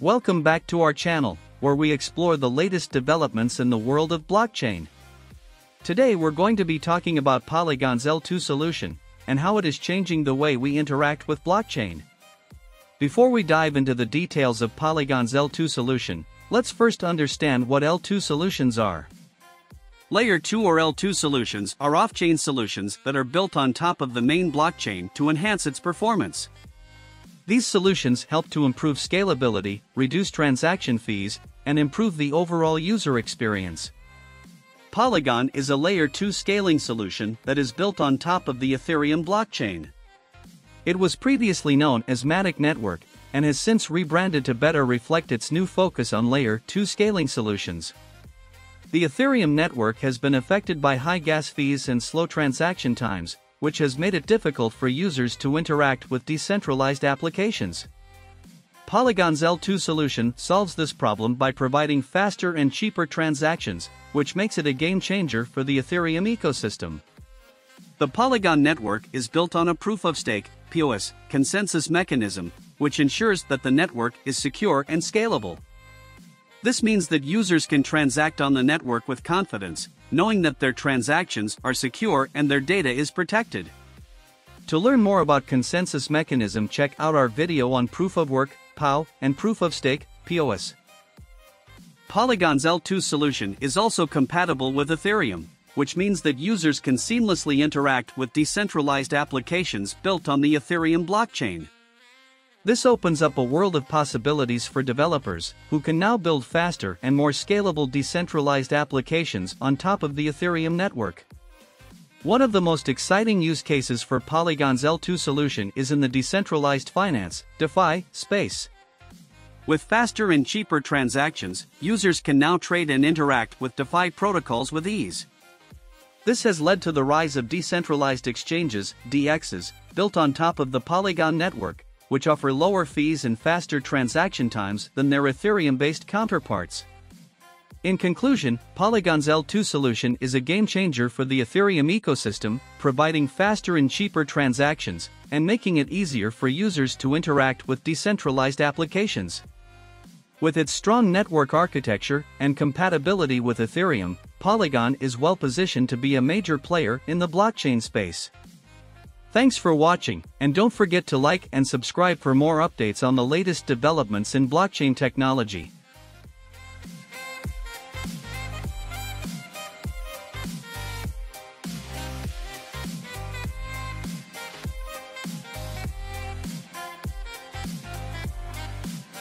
Welcome back to our channel, where we explore the latest developments in the world of blockchain. Today we're going to be talking about Polygon's L2 solution, and how it is changing the way we interact with blockchain. Before we dive into the details of Polygon's L2 solution, let's first understand what L2 solutions are. Layer 2 or L2 solutions are off-chain solutions that are built on top of the main blockchain to enhance its performance. These solutions help to improve scalability, reduce transaction fees, and improve the overall user experience. Polygon is a Layer 2 scaling solution that is built on top of the Ethereum blockchain. It was previously known as Matic Network, and has since rebranded to better reflect its new focus on Layer 2 scaling solutions. The Ethereum network has been affected by high gas fees and slow transaction times, which has made it difficult for users to interact with decentralized applications. Polygon's L2 solution solves this problem by providing faster and cheaper transactions, which makes it a game changer for the Ethereum ecosystem. The Polygon network is built on a proof-of-stake (POS) consensus mechanism, which ensures that the network is secure and scalable. This means that users can transact on the network with confidence, knowing that their transactions are secure and their data is protected. To learn more about consensus mechanism, check out our video on Proof of Work (POW) and Proof of Stake (POS). Polygon's L2 solution is also compatible with Ethereum, which means that users can seamlessly interact with decentralized applications built on the Ethereum blockchain. This opens up a world of possibilities for developers, who can now build faster and more scalable decentralized applications on top of the Ethereum network. One of the most exciting use cases for Polygon's L2 solution is in the decentralized finance (DeFi) space. With faster and cheaper transactions, users can now trade and interact with DeFi protocols with ease. This has led to the rise of decentralized exchanges (DEXs) built on top of the Polygon network, which offer lower fees and faster transaction times than their Ethereum-based counterparts. In conclusion, Polygon's L2 solution is a game-changer for the Ethereum ecosystem, providing faster and cheaper transactions, and making it easier for users to interact with decentralized applications. With its strong network architecture and compatibility with Ethereum, Polygon is well-positioned to be a major player in the blockchain space. Thanks for watching, and don't forget to like and subscribe for more updates on the latest developments in blockchain technology.